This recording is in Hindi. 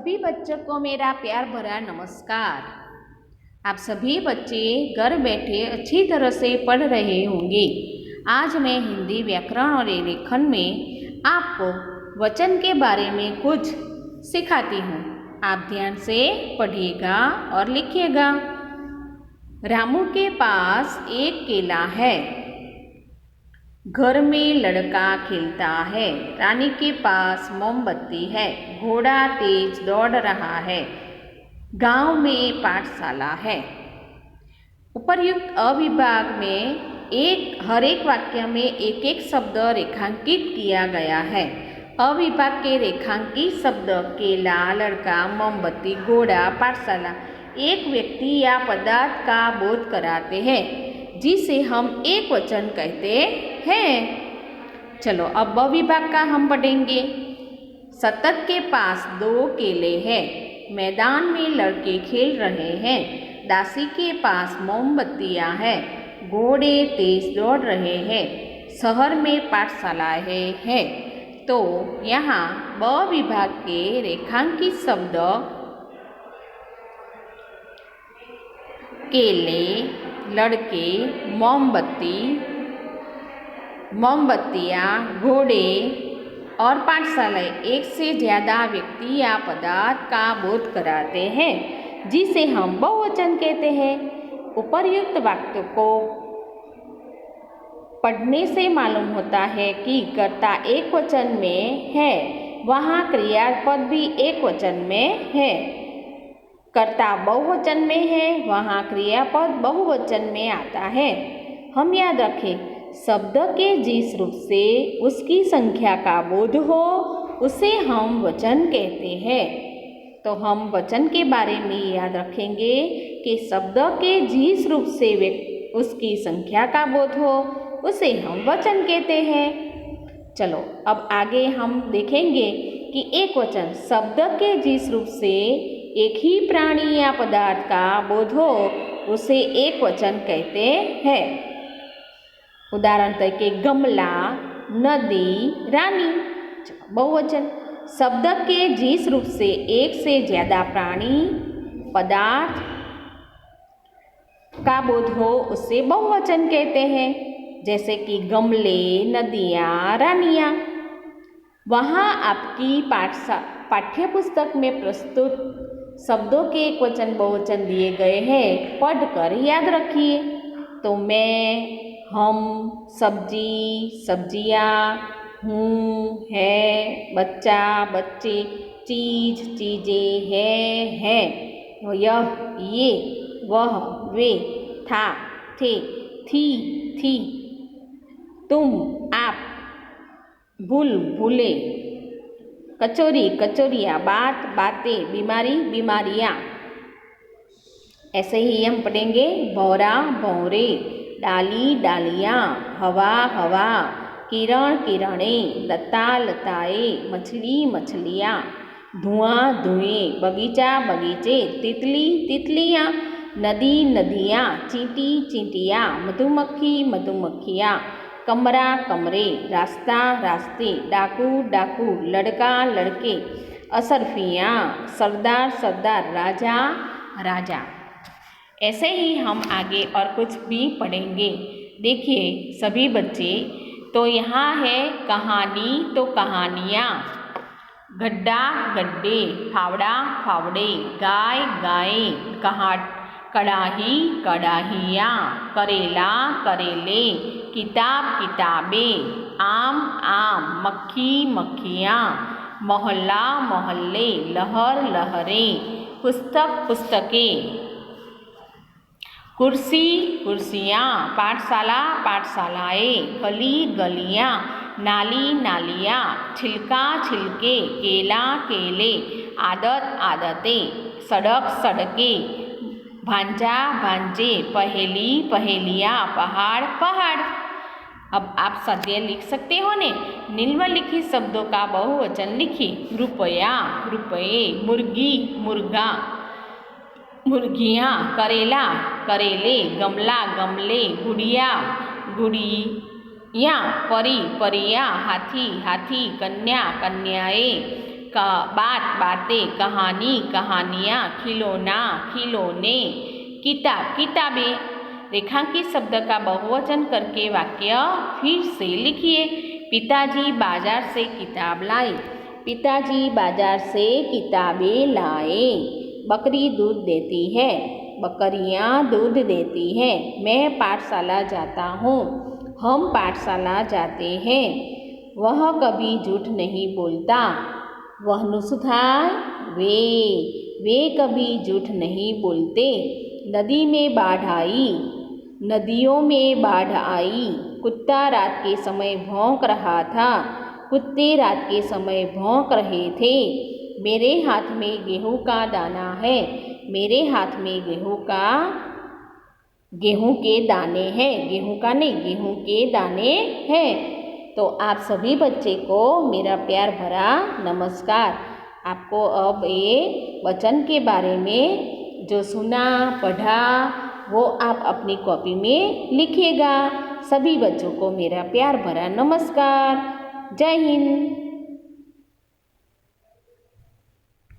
सभी बच्चों को मेरा प्यार भरा नमस्कार। आप सभी बच्चे घर बैठे अच्छी तरह से पढ़ रहे होंगे। आज मैं हिंदी व्याकरण और लेखन में आपको वचन के बारे में कुछ सिखाती हूँ। आप ध्यान से पढ़िएगा और लिखिएगा। रामू के पास एक केला है। घर में लड़का खेलता है। रानी के पास मोमबत्ती है। घोड़ा तेज दौड़ रहा है। गांव में पाठशाला है। उपर्युक्त अविभाग में हर एक वाक्य में एक एक शब्द रेखांकित किया गया है। अविभाग के रेखांकित शब्द केला, लड़का, मोमबत्ती, घोड़ा, पाठशाला एक व्यक्ति या पदार्थ का बोध कराते हैं, जिसे हम एक वचन कहते हैं। चलो अब ब विभाग का हम पढ़ेंगे। सतत के पास 2 केले हैं। मैदान में लड़के खेल रहे हैं। दासी के पास मोमबत्तियां हैं। घोड़े तेज दौड़ रहे हैं। शहर में पाठशालाएं हैं। तो यहाँ ब विभाग के रेखांकित शब्द केले, लड़के, मोमबत्ती, मोमबत्तियाँ, घोड़े और पाठशालाएं एक से ज़्यादा व्यक्ति या पदार्थ का बोध कराते हैं, जिसे हम बहुवचन कहते हैं। उपर्युक्त वाक्य को पढ़ने से मालूम होता है कि कर्ता एक वचन में है, वहाँ क्रियापद भी एक वचन में है। कर्ता बहुवचन में है, वहाँ क्रियापद बहुवचन में आता है। हम याद रखें, शब्द के जिस रूप से उसकी संख्या का बोध हो, उसे हम वचन कहते हैं। तो हम वचन के बारे में याद रखेंगे कि शब्द के जिस रूप से उसकी संख्या का बोध हो, उसे हम वचन कहते हैं। चलो अब आगे हम देखेंगे कि एक वचन शब्द के जिस रूप से एक ही प्राणी या पदार्थ का बोध हो, उसे एक वचन कहते हैं। उदाहरण तरीके गमला, नदी, रानी। बहुवचन शब्द के जिस रूप से एक से ज़्यादा प्राणी पदार्थ का बोध हो, उसे बहुवचन कहते हैं। जैसे कि गमले, नदियाँ, रानियाँ। वहाँ आपकी पाठ्य पुस्तक में प्रस्तुत शब्दों के एक वचन बहुवचन दिए गए हैं, पढ़कर याद रखिए। तो मैं, हम, सब्जी, सब्जियाँ, हूँ, है, बच्चा, बच्चे, चीज, चीज़ें, है, यह, ये, वह, वे, था, थे, थी, तुम, आप, भूल, भूले, कचौरी, कचौरियाँ, बात, बातें, बीमारी, बीमारियाँ। ऐसे ही हम पढ़ेंगे भौरा, भौरे, डाली, डालियाँ, हवा, हवा, किरण, किरणें, लता, लताएँ, मछली, मछलियाँ, धुआं, धुएँ, बगीचा, बगीचे, तितली, तितलियाँ, नदी, नदियाँ, चींटी, चींटियाँ, मधुमक्खी, मधुमक्खियाँ, कमरा, कमरे, रास्ता, रास्ते, डाकू, डाकू, लड़का, लड़के, असरफियाँ, सरदार, सरदार, राजा, राजा। ऐसे ही हम आगे और कुछ भी पढ़ेंगे। देखिए सभी बच्चे, तो यहाँ है कहानी, तो कहानियाँ। गड्ढा, गड्ढे, फावड़ा, फावड़े, गाय, गायें, कड़ाही, कड़ाहियाँ, करेला, करेले, किताब, किताबें, आम, आम, मक्खी, मक्खियाँ, मोहल्ला, मोहल्ले, लहर, लहरें, पुस्तक, पुस्तकें, कुर्सी, कुर्सियाँ, पाठशाला, पाठशालाएँ, गली, गलियाँ, नाली, नालियाँ, छिलका, छिलके, केला, केले, आदत, आदतें, सड़क, सड़कें, भांजा, भांजे, पहेली, पहेलियाँ, पहाड़, पहाड़। अब आप सद्य लिख सकते हो ने। निम्नलिखित शब्दों का बहुवचन लिखिए। रुपया, रुपये, मुर्गी, मुर्गा, मुर्गियाँ, करेला, करेले, गमला, गमले, गुड़िया, गुड़ियाँ, परी, परियाँ, हाथी, हाथी, कन्या, कन्याएँ, बात बातें, कहानी कहानियाँ, खिलौना खिलौने, किताब किताबें। रेखांकित शब्द का बहुवचन करके वाक्य फिर से लिखिए। पिताजी बाजार से किताब लाए। पिताजी बाजार से किताबें लाए। बकरी दूध देती है। बकरियाँ दूध देती हैं। मैं पाठशाला जाता हूँ। हम पाठशाला जाते हैं। वह कभी झूठ नहीं बोलता। वह नुसुधाय वे कभी झूठ नहीं बोलते। नदी में बाढ़ आई। नदियों में बाढ़ आई। कुत्ता रात के समय भौंक रहा था। कुत्ते रात के समय भौंक रहे थे। मेरे हाथ में गेहूं का दाना है। मेरे हाथ में गेहूं के दाने हैं। गेहूं का नहीं, गेहूं के दाने हैं। तो आप सभी बच्चे को मेरा प्यार भरा नमस्कार। आपको अब ये वचन के बारे में जो सुना पढ़ा वो आप अपनी कॉपी में लिखिएगा। सभी बच्चों को मेरा प्यार भरा नमस्कार। जय हिंद।